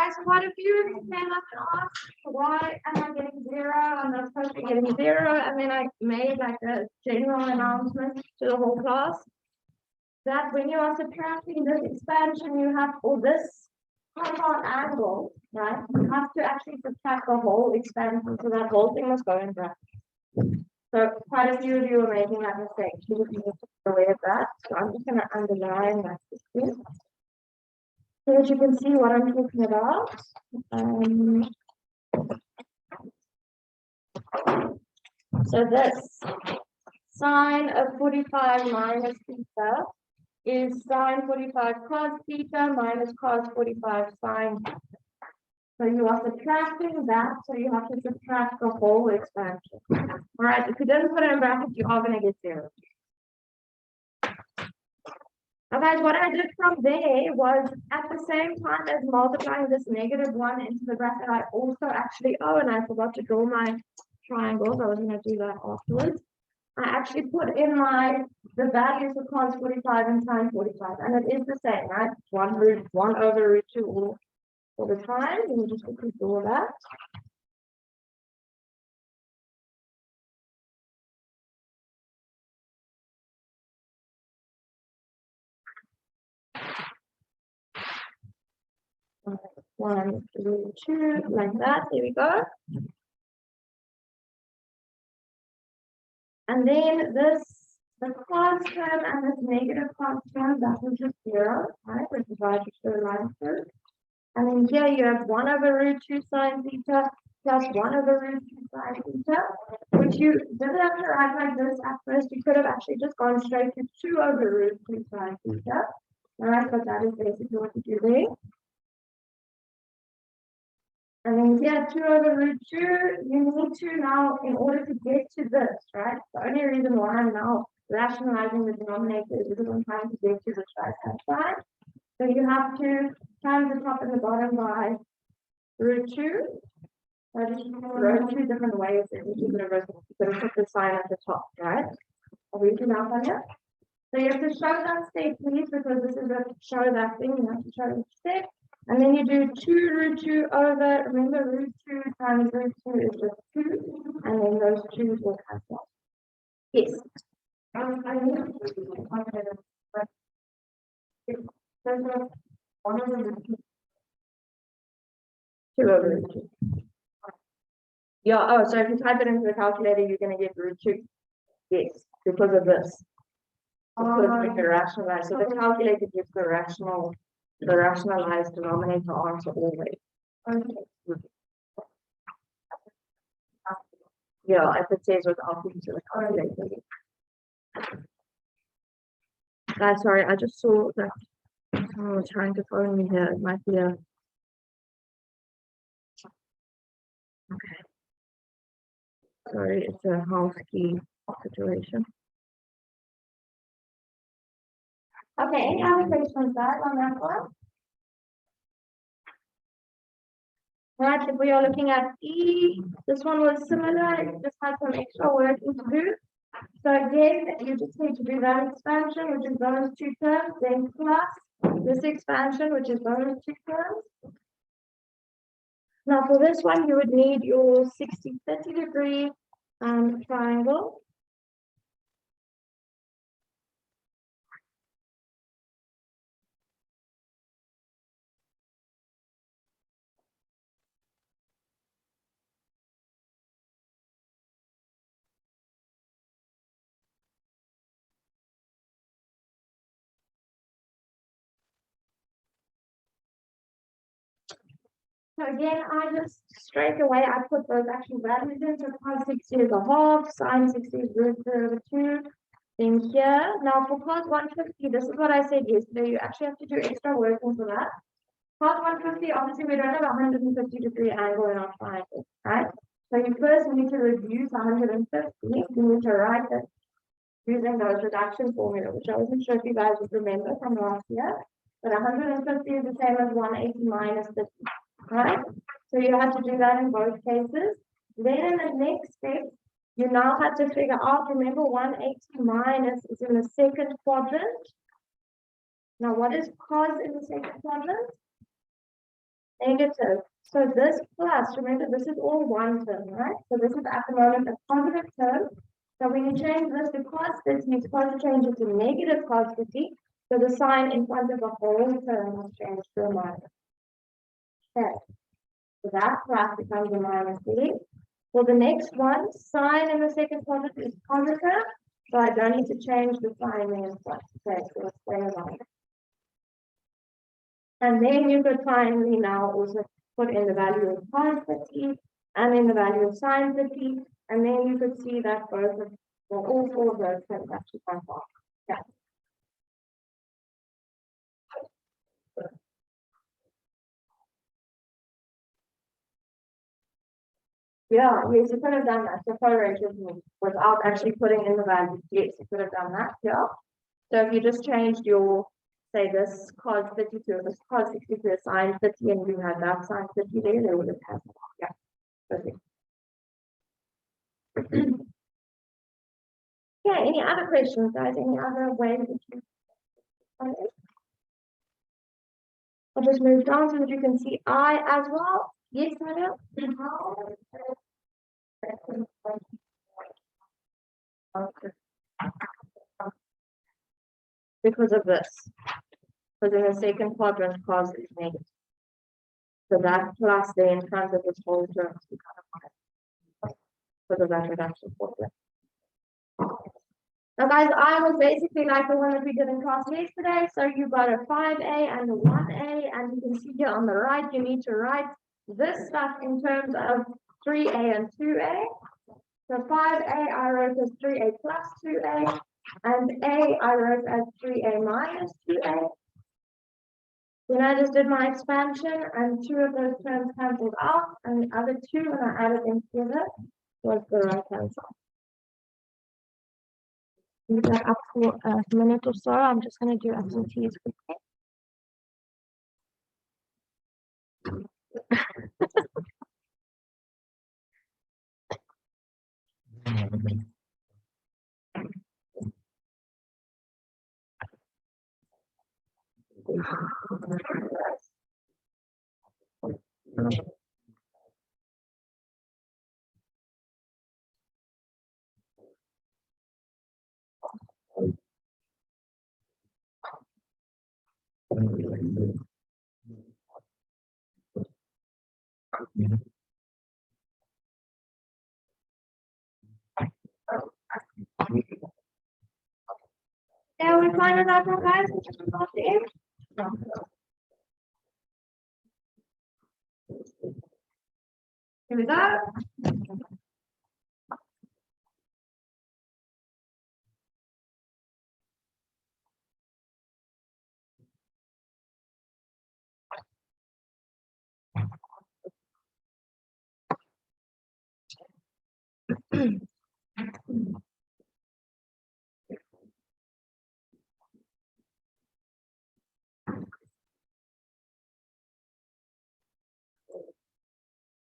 guys, quite a few of you came up and asked, why am I getting 0? I'm not supposed to be getting 0. And then I made like a general announcement to the whole class that when you are subtracting this expansion, you have, or this compound angle, right? You have to actually subtract the whole expansion, so that whole thing must go in brackets. So quite a few of you are making that mistake. You need to be aware of that. So I'm just going to underline that quickly, so that you can see what I'm talking about. So this sine of 45 minus theta is sine 45 cos theta minus cos 45 sine theta. So you are subtracting that, so you have to subtract the whole expansion. All right, if you didn't put it in brackets, you are going to get 0. Now guys, what I did from there was at the same time as multiplying this -1 into the bracket, I also actually, and I forgot to draw my triangles. I was going to do that afterwards. I actually put in the values of cos 45 and sine 45, and it is the same, right? 1 over root 2 all the time. Let me just quickly draw that. One, two, like that. There we go. And then the cos term and this negative cos term, that was just 0, right? Which is why I just show line through. And then here you have 1 over root 2 sine theta plus 1 over root 2 sine theta, which you didn't have to write like this at first. You could have actually just gone straight to 2 over root 2 sine theta. All right, but that is basically what you do there. And then here, 2 over root 2, you need to now, in order to get to this, right? The only reason why I'm now rationalizing the denominator is because I'm trying to get to this right-hand side. So you have to times the top and the bottom by root 2. So I just wrote 2 different ways that you can put the sign at the top, right? Are we looking out on here? So you have to show that step, please, because this is a show that thing. You have to show each step. And then you do 2 root 2 over, remember root 2 times root 2 is just 2, and then those 2's will cancel. Yes. I need to one over root 2 over root 2. Yeah, so if you type it into the calculator, you're going to get root 2. Yes, because of this. Because we can rationalize. So the calculator gives the rationalized denominator answer always. Okay. Yeah, if it says without using the calculator. Guys, sorry, I just saw that someone was trying to phone me here. It might be a. Okay. Sorry, it's a house key situation. Okay, any other questions guys on that one? Right, if we are looking at E, this one was similar, it just had some extra work to do. So again, you just need to do that expansion, which is those 2 terms, then plus this expansion, which is those 2 terms. Now for this one, you would need your 60-30 degree triangle. So again, I just straight away, I put those actual values in. So cos 60 is a half, sine 60 is root 2 over 2. Then here, now for cos 150, this is what I said yesterday. You actually have to do extra working for that. Cos 150, obviously we don't have a 150 degree angle in our triangle, right? So you first need to reduce 150. You need to write it using those reduction formula, which I wasn't sure if you guys would remember from last year. But 150 is the same as 180 minus 50. Right? So you have to do that in both cases. Then in the next step, you now have to figure out, remember 180 minus is in the second quadrant. Now what is cos in the second quadrant? negative. So this plus, remember, this is all one term, right? So this is at the moment a positive term. So when you change this to cos 30, you're supposed to change it to negative cos 30. So the sign in front of the whole term must change to a minus. Okay. So that plus becomes a minus 3. For the next one, sign in the second quadrant is positive. So I don't need to change the sign there. Okay, so let's stay around. And then you could finally now also put in the value of cos 30 and in the value of sine 30. And then you could see that both of, well, all four of those terms actually come off. Yeah. Yeah, yes, you could have done that. So correlated without actually putting in the value. Yes, you could have done that. Yeah. So if you just changed your, say this cos 30 to this cos 60 to a sine 30 and you had that sine 30 there, they would have had that. Yeah. Perfect. Yeah, any other questions, guys? Any other ways that you find it? I'll just move down so that you can see I as well. Yes, madam? Because of this. Because in the second quadrant, cos is negative. So that plus there in front of this whole term is kind of minus. Because of that reduction formula. Now guys, I was basically like the one that we did in class yesterday. So you got a 5A and a 1A, and you can see here on the right, you need to write this stuff in terms of 3A and 2A. So 5A I wrote as 3A plus 2A, and A I wrote as 3A minus 2A. Then I just did my expansion, and two of those terms cancelled out, and the other two, when I added them together, was the right hand side. Leave that up for a minute or so. I'm just going to do absentees quickly. Yeah, we find it out now, guys. Here we go.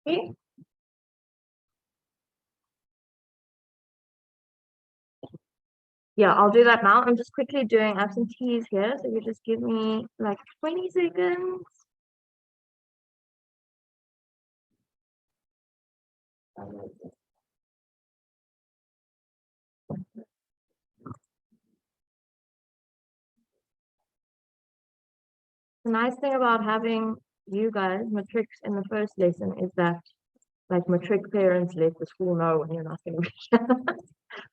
Okay. Yeah, I'll do that now. I'm just quickly doing absentees here. So you just give me like 20 seconds. The nice thing about having you guys matrics in the first lesson is that like matric parents let the school know when you're not going to be here.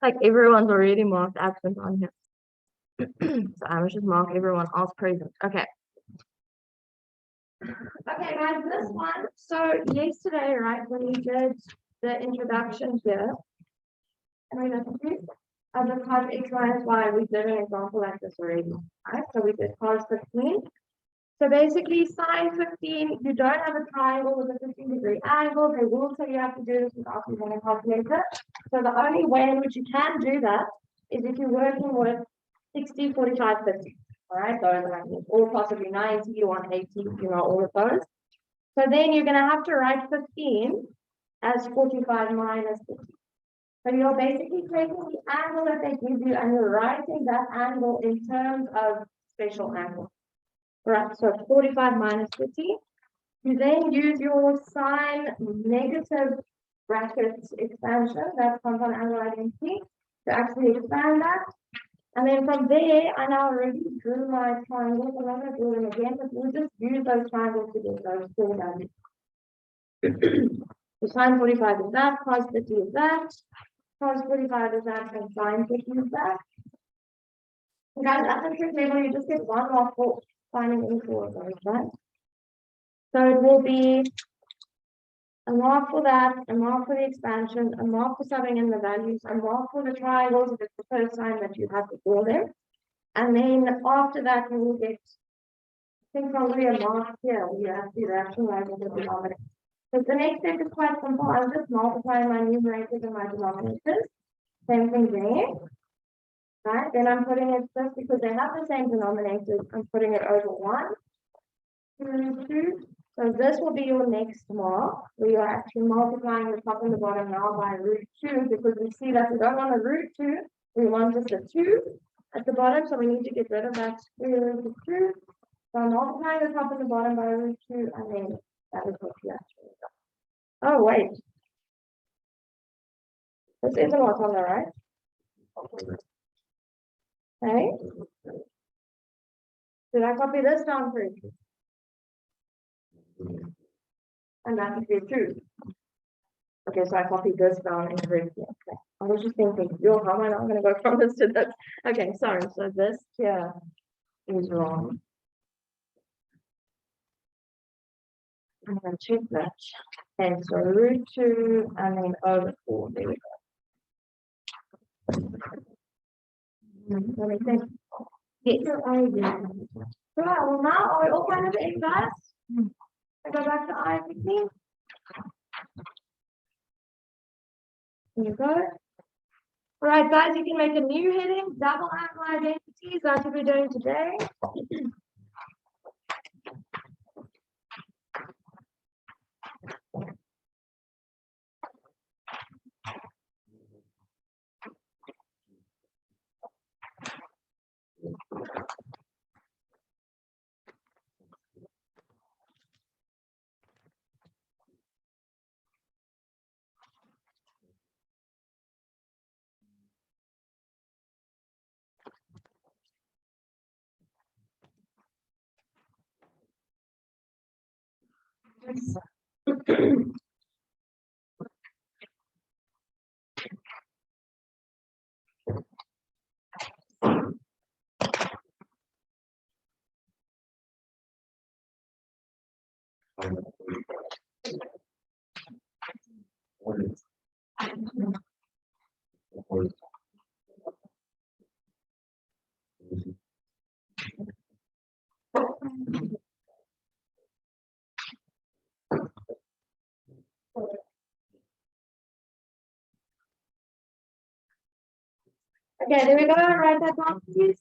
Like everyone's already marked absent on here. So I must just mark everyone else present. Okay. Okay, guys, this one. So yesterday, right, when we did the introduction here, and we look at the cos x minus y, we did an example like this already, right? So we did cos 15. So basically, sine 15, you don't have a triangle with a 15-degree angle. They will tell you have to do this without using a calculator. So the only way in which you can do that is if you're working with 60, 45, 50. All right, those are or possibly 90, 180, you know, all of those. So then you're going to have to write 15 as 45 minus 50. So you're basically taking the angle that they give you and you're writing that angle in terms of special angle. Right, so 45 minus 50. You then use your sine negative brackets expansion, that's compound angle identity, to actually expand that. And then from there, I now already drew my triangles. I'm not going to draw them again, but we'll just use those triangles to get those four values. So sine 45 is that, cos 30 is that, cos 45 is that, and sine 50 is that. And guys, at the trick level, you just get one more for finding any four of those, right? So it will be a mark for that, a mark for the expansion, a mark for subbing in the values, a mark for the triangles if it's the first time that you have to draw them. And then after that, we will get, I think probably a mark here, you have to rationalize the denominator. So the next step is quite simple. I'll just multiply my numerators and my denominators. Same thing there. Right, then I'm putting it just because they have the same denominators, I'm putting it over 1, 2, 2. So this will be your next mark, where you're actually multiplying the top and the bottom now by root 2, because we see that we don't want a root 2, we want just a 2 at the bottom, so we need to get rid of that square root of 2. So I'm multiplying the top and the bottom by root 2, and then that is what you actually got. Oh, wait. This isn't what's on the right. Okay. Did I copy this down correctly? And that would be true. Okay, so I copied this down incorrectly. Okay. I was just thinking, yo, how am I not going to go from this to this? Okay, sorry. So this here is wrong. I'm going to check that. Okay, so root 2 and then over 4. There we go. Let me think. Yes. Right, well now are we all kind of in class? I go back to I quickly. There you go. All right, guys, you can make a new heading, double angle identities. That's what we're doing today. Okay, there we go. Write that down, please.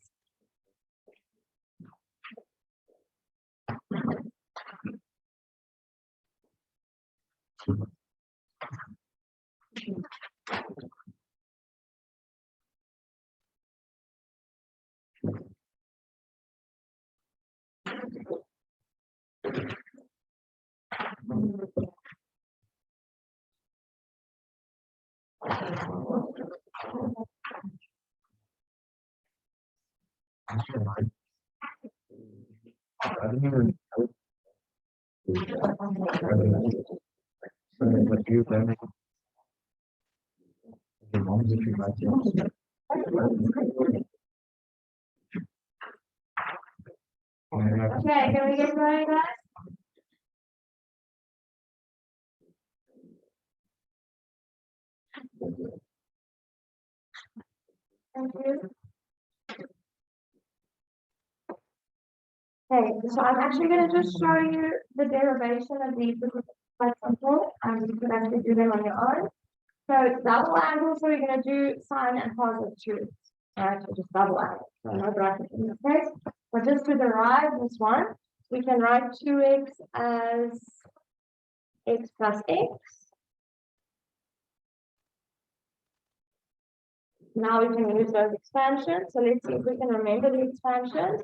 Okay, can we get going, guys? Thank you. Okay, so I'm actually going to just show you the derivation of these because it's quite simple and you can actually do them on your own. So double angle, so we're going to do sine and cos of 2. Right, so just double angle. So no bracket in this case. But just to derive this one, we can write 2x as x plus x. Now we can use those expansions. So let's see if we can remember the expansions.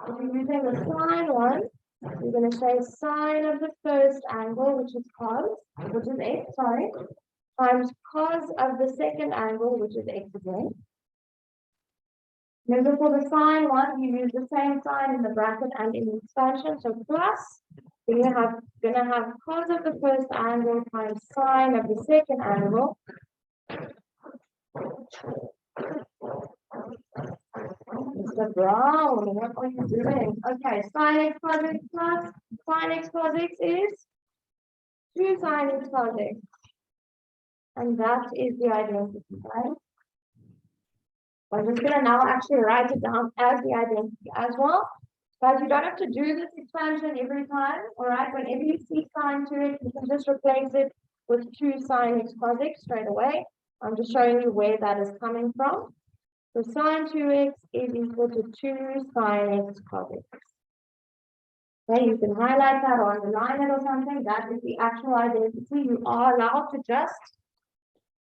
If you're using the sine one, We're going to say sine of the first angle, which is cos, which is x, sorry, times cos of the second angle, which is x again. Remember for the sine one, you use the same sign in the bracket and in the expansion, so plus, then you're gonna have cos of the first angle times sine of the second angle. Mr. Brown, what are you doing? Okay, sine x cos x plus sine x cos x is 2 sine x cos x. And that is the identity, right? I'm just going to now actually write it down as the identity as well. Guys, you don't have to do this expansion every time, all right? Whenever you see sine to it, you can just replace it with 2 sine x cos x straight away. I'm just showing you where that is coming from. So sine 2x is equal to 2 sine x cos x. Okay, you can highlight that or underline it or something. That is the actual identity. You are allowed to just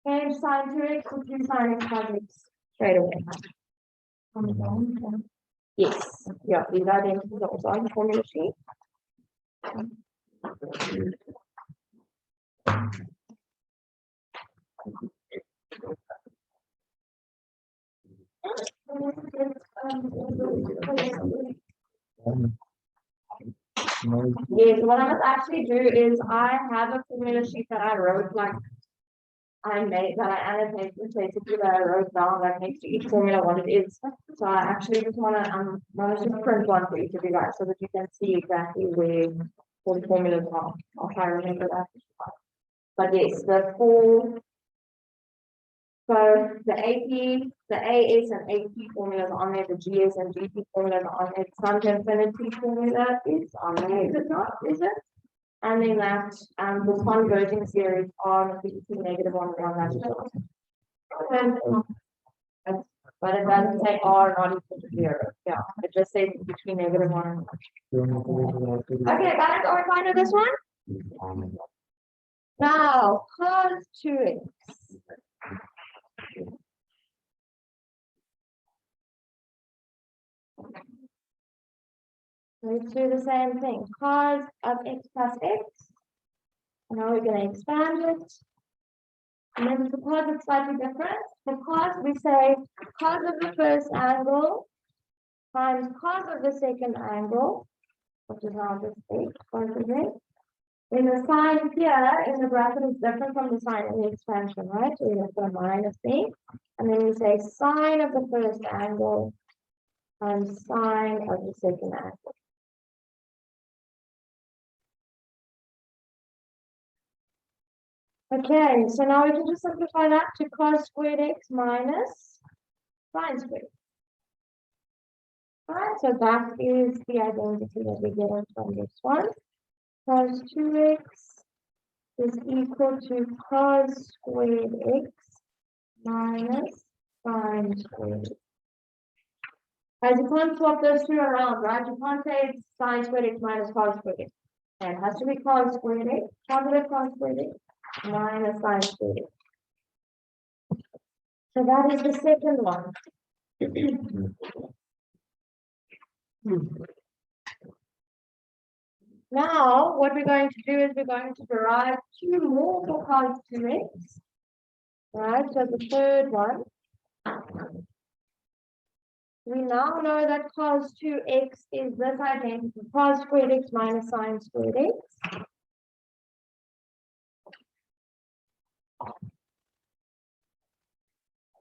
change sine 2x to 2 sine x cos x straight away. Yes, yeah, these identities are also on the formula sheet. Yes, what I must actually do is I have a formula sheet that I wrote, like I made, that I annotated basically that I wrote down like next to each formula what it is. So I actually just want to print one for each of you guys so that you can see exactly where all the formulas are. I'll try to remember that. But yes, the full. So the AP, the AS and AP formulas on there, the GS and GP formulas on there, some infinity formula is on there, is it not? Is it? And then that the converging series on the negative on that as well. But it doesn't say R not equal to 0. Yeah, it just says between negative 1 and 1. Okay, guys, are we fine with this one? Now, cos 2x. Let's do the same thing. Cos of x plus x. Now we're going to expand it. And then for cos it's slightly different. For cos we say cos of the first angle times cos of the second angle, which is now this x, cos of it. Then the sign here in the bracket is different from the sign in the expansion, right? So we're going to put a minus thing. And then we say sine of the first angle times sine of the second angle. Okay, so now we can just simplify that to cos squared x minus sine squared. All right, so that is the identity that we get from this one. Cos 2x is equal to cos squared x minus sine squared. Guys, you can't swap those two around, right? You can't say it's sine squared x minus cos squared x. And it has to be cos squared x, positive cos squared x minus sine squared x. So that is the second one. Now, what we're going to do is we're going to derive 2 more for cos 2x. Right, so the third one. We now know that cos 2x is this identity, cos squared x minus sine squared x.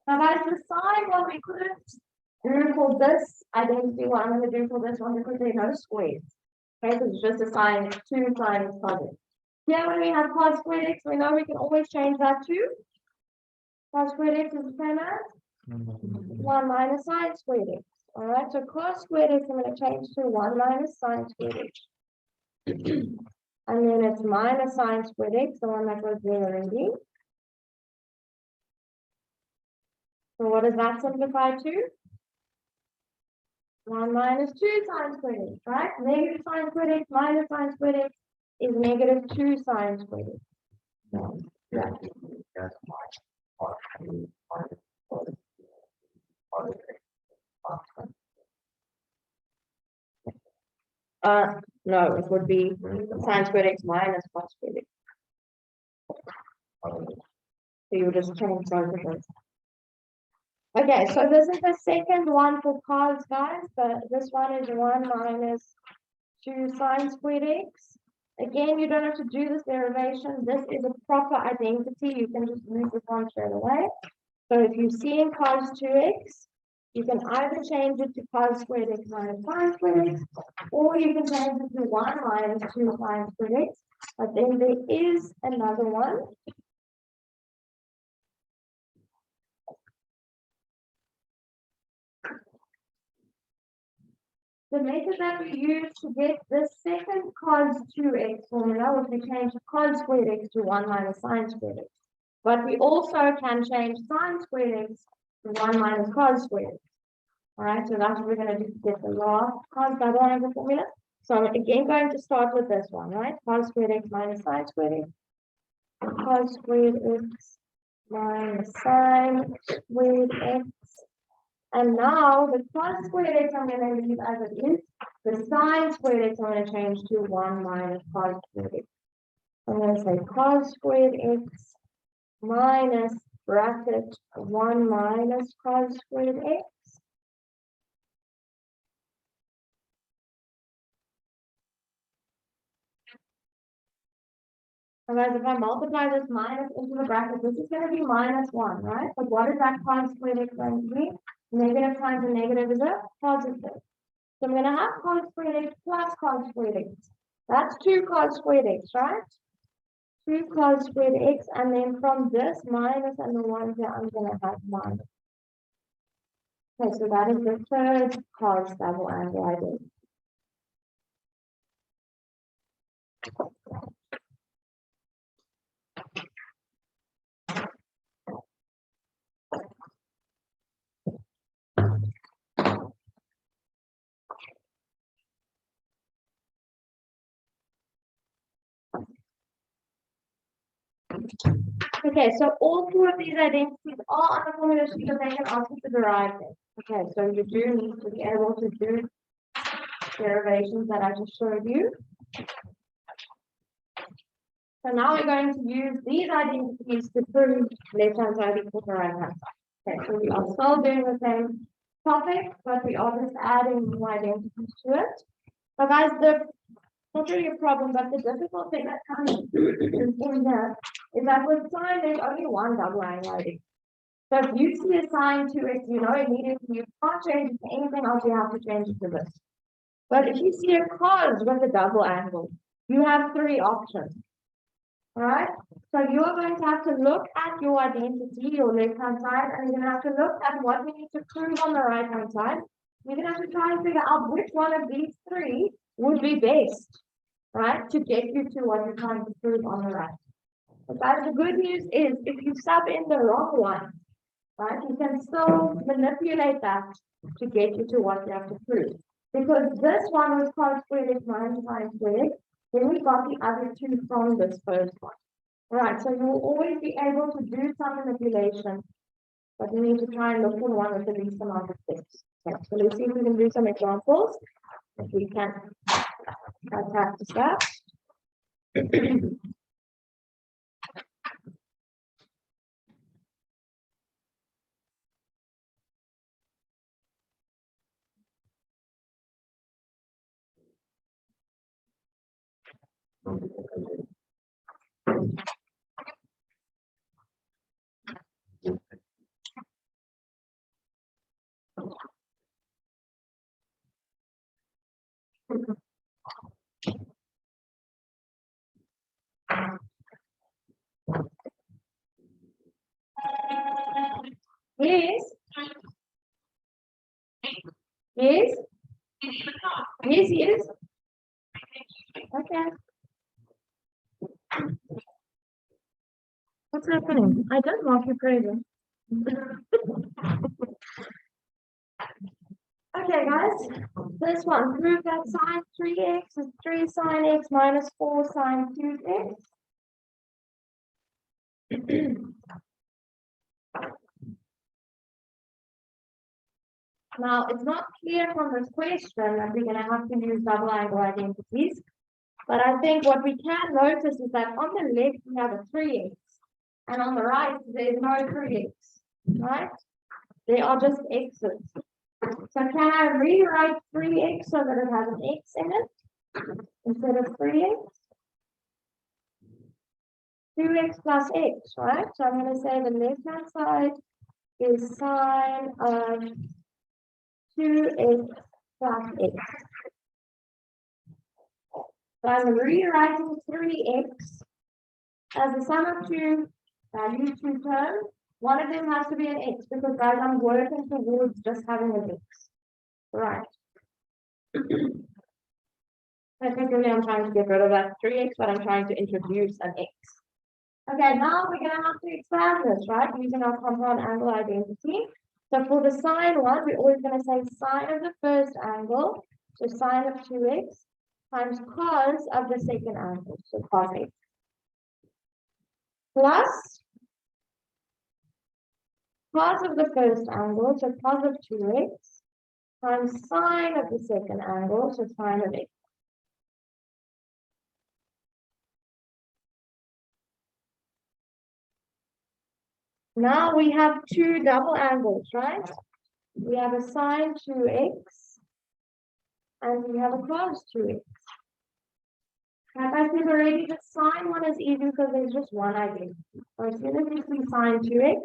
Now, guys, the sine one we couldn't do for this identity one. I'm going to do for this one because there are no squares. Okay, so it's just a sine, 2 sine cos x. Here, when we have cos squared x, we know we can always change that to cos squared x is the same as 1 minus sine squared x. All right, so cos squared x, I'm going to change to 1 minus sine squared x. And then it's minus sine squared x, the one that was there already. So what does that simplify to? 1 minus 2 sine squared x, right? Negative sine squared x minus sine squared x is negative 2 sine squared x. So, yeah. No, it would be sine squared x minus cos squared x. So you just change both of those. Okay, so this is the second one for cos, guys, but this one is 1 minus 2 sine squared x. Again, you don't have to do this derivation. This is a proper identity. You can just use this one straight away. So if you see in cos 2x, you can either change it to cos squared x minus sine squared x, or you can change it to 1 minus 2 sine squared x. But then there is another one. The method that we use to get the second cos 2x formula would be change cos squared x to 1 minus sine squared x. But we also can change sine squared x to 1 minus cos squared x. All right, so that's what we're going to do to get the last cos double angle formula. So I'm again going to start with this one, right? Cos squared x minus sine squared x. Cos squared x minus sine squared x. And now the cos squared x I'm going to leave as it is. The sine squared x I'm going to change to 1 minus cos squared x. I'm going to say cos squared x minus bracket 1 minus cos squared x. And guys, if I multiply this minus into the bracket, this is going to be minus 1, right? But what is that cos squared x going to be? Negative times a negative is a positive. So I'm going to have cos squared x plus cos squared x. That's 2 cos squared x, right? 2 cos squared x, and then from this minus and the 1 here, I'm going to have minus. Okay, so that is the third cos double angle identity. Okay, so all 2 of these identities are on the formula sheet, but they can ask you to derive them. Okay, so you do need to be able to do derivations that I just showed you. So now we're going to use these identities to prove left-hand side equal to right-hand side. Okay, so we are still doing the same topic, but we are just adding new identities to it. So guys, not really a problem, but the difficult thing that comes in here is that with sine, there's only one double angle identity. So if you see a sine to it, you know immediately you can't change it to anything else, you have to change it to this. But if you see a cos with a double angle, you have 3 options. All right, so you are going to have to look at your identity, your left-hand side, and you're going to have to look at what we need to prove on the right-hand side. You're going to have to try and figure out which one of these 3 would be best, right, to get you to what you're trying to prove on the right. But the good news is, if you sub in the wrong one, right, you can still manipulate that to get you to what you have to prove. Because this one was cos squared x minus sine squared, then we got the other 2 from this first one. All right, so you will always be able to do some manipulation, but you need to try and look for one with the least amount of steps. Okay, so let's see if we can do some examples. If we can practice that. Yes. Yes. Yes, yes. Okay. What's happening? I don't mark you crazy. Okay, guys. This one, prove that sine 3x is 3 sine x minus 4 sine 2x. Now, it's not clear from this question that we're going to have to use double angle identities. But I think what we can notice is that on the left, we have a 3x. And on the right, there's no 3x, right? They are just x's. So can I rewrite 3x so that it has an x in it instead of 3x? 2x plus x, right? So I'm going to say the left-hand side is sine of 2x plus x. So I'm rewriting 3x as the sum of two values, two terms. One of them has to be an x because, guys, I'm working towards just having an x. Right. Technically, I'm trying to get rid of that 3x, but I'm trying to introduce an x. Okay, now we're going to have to expand this, right, using our compound angle identity. So for the sine one, we're always going to say sine of the first angle, so sine of 2x, times cos of the second angle, so cos x. Plus cos of the first angle, so cos of 2x, times sine of the second angle, so sine of x. Now we have two double angles, right? We have a sine 2x and we have a cos 2x. Like I said already, the sine one is easy because there's just one identity. So as soon as you see sine 2x,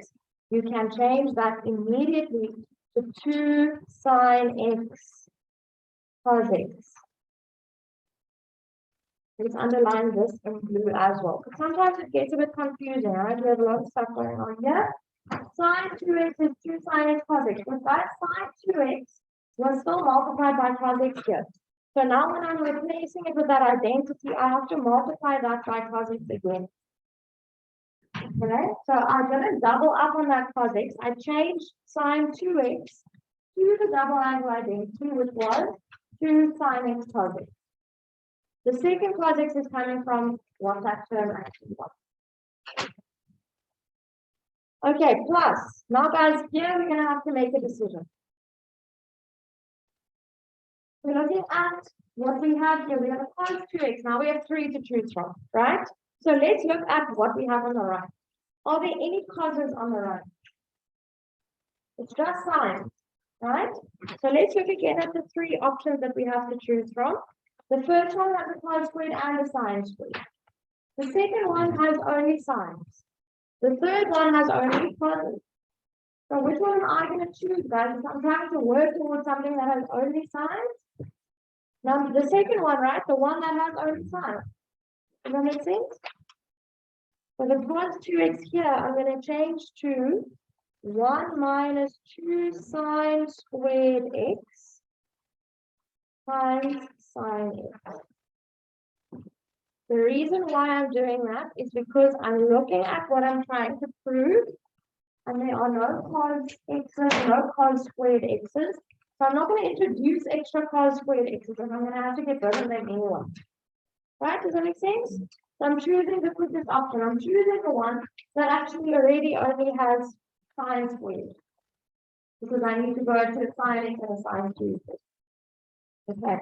you can change that immediately to 2 sine x cos x. Let's underline this in blue as well. Because sometimes it gets a bit confusing, right? We have a lot of stuff going on here. Sine 2x is 2 sine x cos x. But that sine 2x was still multiplied by cos x here. So now when I'm replacing it with that identity, I have to multiply that by cos x again. Okay, so I'm going to double up on that cos x. I changed sine 2x to the double angle identity, which was 2 sine x cos x. The second cos x is coming from what that term actually was. Okay, plus, now guys, here we're going to have to make a decision. We're looking at what we have here. We have a cos 2x. Now we have 3 to choose from, right? So let's look at what we have on the right. Are there any causes on the right? It's just sines, right? So let's look again at the 3 options that we have to choose from. The first one has a cos squared and a sine squared. The second one has only sines. The third one has only causes. So which one am I going to choose, guys? If I'm trying to work towards something that has only sines. Now the second one, right? The one that has only sines. Does that make sense? So the cos 2x here, I'm going to change to 1 minus 2 sine squared x times sine x. The reason why I'm doing that is because I'm looking at what I'm trying to prove, and there are no cos x's, no cos squared x's. So I'm not going to introduce extra cos squared x's, and I'm going to have to get rid of them anyway. Right? Does that make sense? So I'm choosing to put this option. I'm choosing the one that actually already only has sine squared, because I need to go to the sine x and a sine squared. Okay.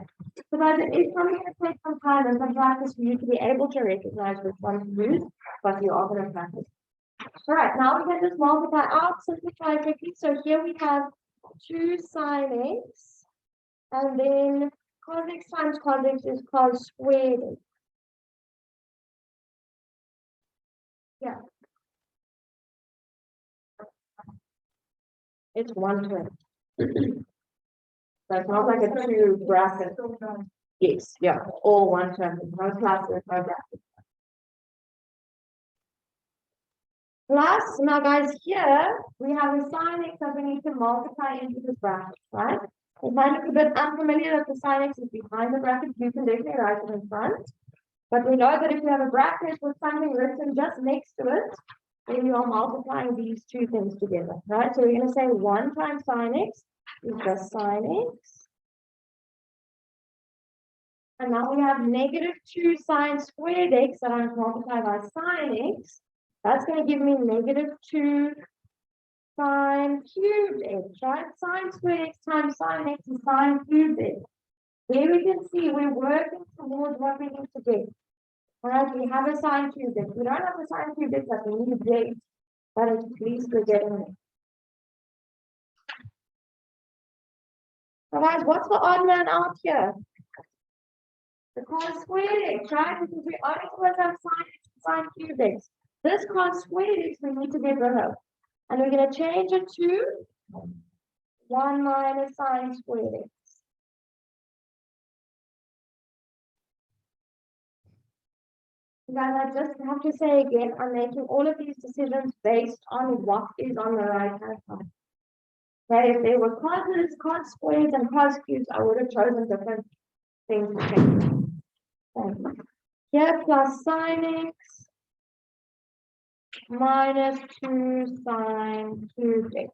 So guys, it is probably going to take some time and some practice for you to be able to recognize which one to use, but you are going to practice. All right, now we can just multiply out, simplify quickly. So here we have 2 sine x, and then cos x times cos x is cos squared x. Yeah. It's 120. So it's not like a 2 bracket. Yes, yeah, all 120. No classes, no brackets. Plus, now guys, here we have a sine x that we need to multiply into this bracket, right? It might look a bit unfamiliar that the sine x is behind the bracket. You can definitely write it in front. But we know that if you have a bracket with something written just next to it, then you are multiplying these two things together, right? So we're going to say 1 times sine x is just sine x. And now we have negative 2 sine squared x that I'm multiplied by sine x. That's going to give me negative 2 sine cubed x, right? Sine squared x times sine x is sine cubed x. There we can see we're working towards what we need to get. All right, we have a sine cubed x. We don't have a sine cubed x that we need to get, but at least we're getting it. So guys, what's the odd man out here? The cos squared x, right? Because we only supposed to have sine x and sine cubed x. This cos squared x we need to get rid of. And we're going to change it to 1 minus sine squared x. Guys, I just have to say again, I'm making all of these decisions based on what is on the right hand side. Okay, if there were causes, cos squares, and cos cubes, I would have chosen different things to change. Okay. Here plus sine x minus 2 sine cubed x.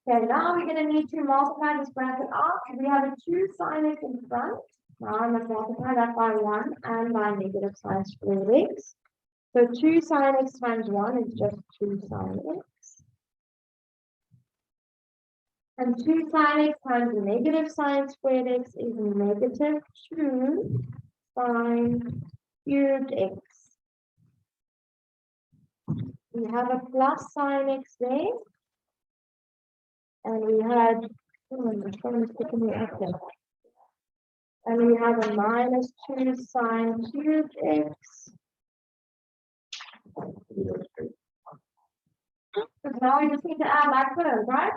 Okay, now we're going to need to multiply this bracket out. We have a 2 sine x in front. Now I must multiply that by 1 and by negative sine squared x. So 2 sine x times 1 is just 2 sine x. And 2 sine x times negative sine squared x is negative 2 sine cubed x. We have a plus sine x there. And we had, and we have a minus 2 sine cubed x. So now we just need to add like terms, right?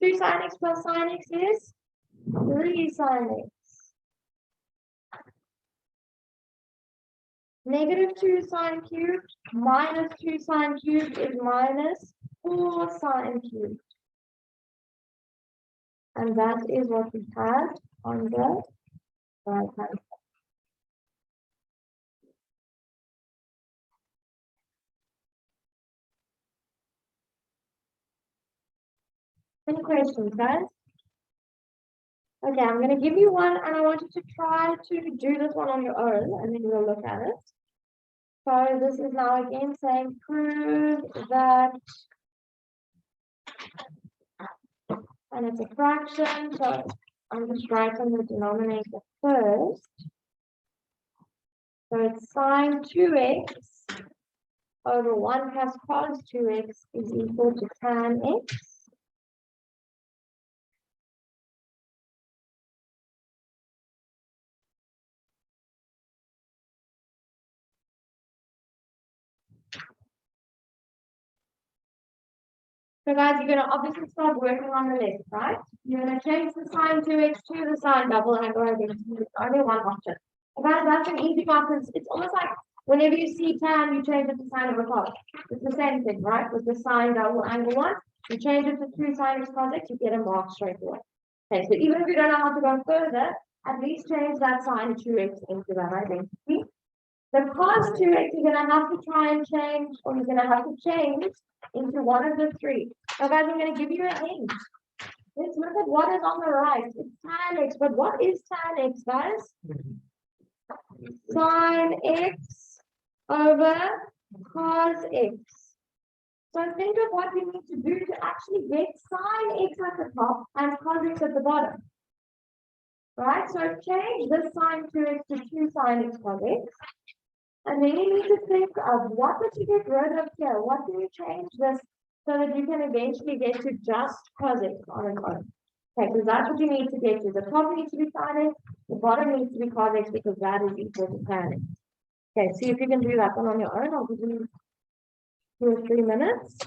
2 sine x plus sine x is 3 sine x. Negative 2 sine cubed minus 2 sine cubed is minus 4 sine cubed. And that is what we had on the right hand side. Any questions, guys? Okay, I'm going to give you one, and I want you to try to do this one on your own, and then we'll look at it. So this is now again saying prove that, and it's a fraction, so I'm just writing the denominator first. So it's sine 2x over 1 plus cos 2x is equal to tan x. So guys, you're going to obviously start working on the left, right? You're going to change the sine 2x to the sine double angle identity. It's only one option. Guys, that's an easy one because it's almost like whenever you see tan, you change it to sine over cos. It's the same thing, right? With the sine double angle one, you change it to 2 sine x cos x, you get a mark straight away. Okay, so even if you don't know how to go further, at least change that sine 2x into that identity. The cos 2x you're going to have to try and change, or you're going to have to change into one of the three. Now guys, I'm going to give you a hint. Let's look at what is on the right. It's tan x, but what is tan x, guys? Sine x over cos x. So think of what you need to do to actually get sine x at the top and cos x at the bottom. Right? So change this sine 2x to 2 sine x cos x. And then you need to think of what would you get rid of here? What do you change this so that you can eventually get to just cos x on its own? Okay, because that's what you need to get to. The top needs to be sine x, the bottom needs to be cos x because that is equal to tan x. Okay, see if you can do that one on your own. I'll give you 2 or 3 minutes.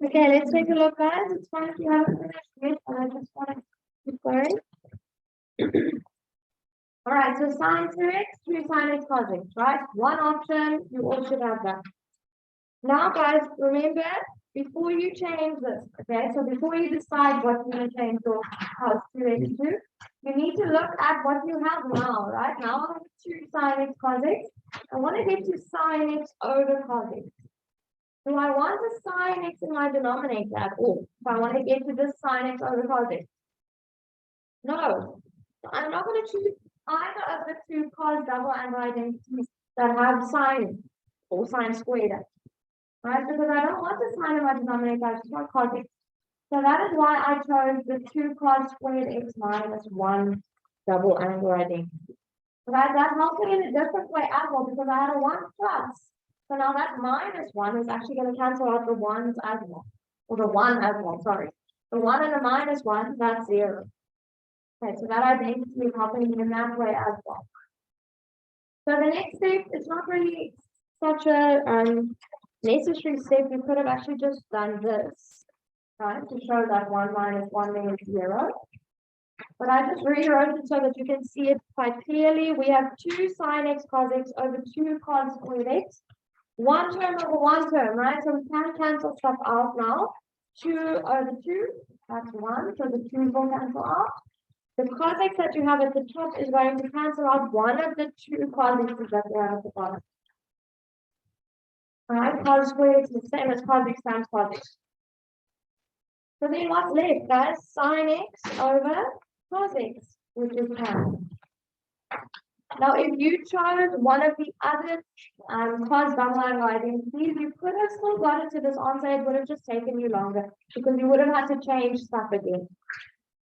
Okay, let's take a look, guys. It's fine if you haven't finished yet, but I just want to keep going. All right, so sine 2x, 2 sine x cos x, right? One option, you all should have that. Now, guys, remember, before you change this, okay, so before you decide what you're going to change your cos 2x to, you need to look at what you have now, right? Now I have 2 sine x cos x. I want to get to sine x over cos x. Do I want the sine x in my denominator at all? If I want to get to this sine x over cos x? No. So I'm not going to choose either of the two cos double angle identities that have sine or sine squared x. Right? Because I don't want the sine in my denominator, I just want cos x. So that is why I chose the 2 cos squared x minus 1 double angle identity. Right? That helped me in a different way as well because I had a 1 plus. So now that minus 1 is actually going to cancel out the 1s as well. Or the 1 as well, sorry. The 1 and the minus 1, that's 0. Okay, so that identity is helping me in that way as well. So the next step is not really such a necessary step. You could have actually just done this, right, to show that 1 minus 1 means 0. But I just rewrote it so that you can see it quite clearly. We have 2 sine x cos x over 2 cos squared x. One term over one term, right? So we can cancel stuff out now. 2 over 2, that's 1. So the 2 will cancel out. The cos x that you have at the top is going to cancel out one of the 2 cos x's that we have at the bottom. Alright, cos squared x is the same as cos x times cos x. So then what's left, guys? Sine x over cos x, which is 10. Now, if you chose one of the other cos double angle identities, you could have still got it to this answer. It would have just taken you longer because you would have had to change stuff again.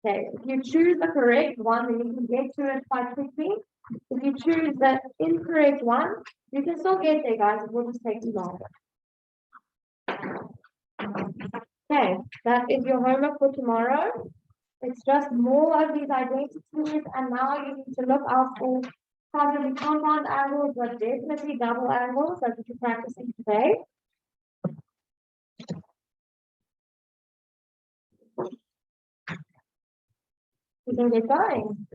Okay, if you choose the correct one, then you can get to it quite quickly. If you choose the incorrect one, you can still get there, guys. It will just take you longer. Okay, that is your homework for tomorrow. It's just more of these identities, and now you need to look out for possibly compound angles, but definitely double angles. That's what you're practicing today. We can get going.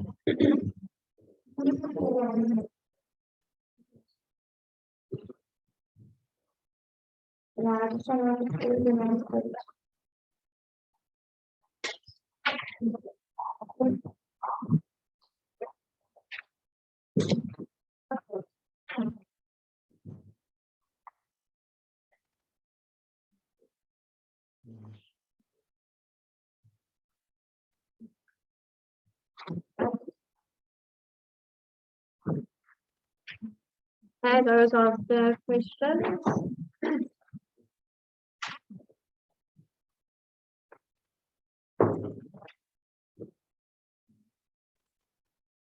Yeah, I just want to Okay, those are the questions.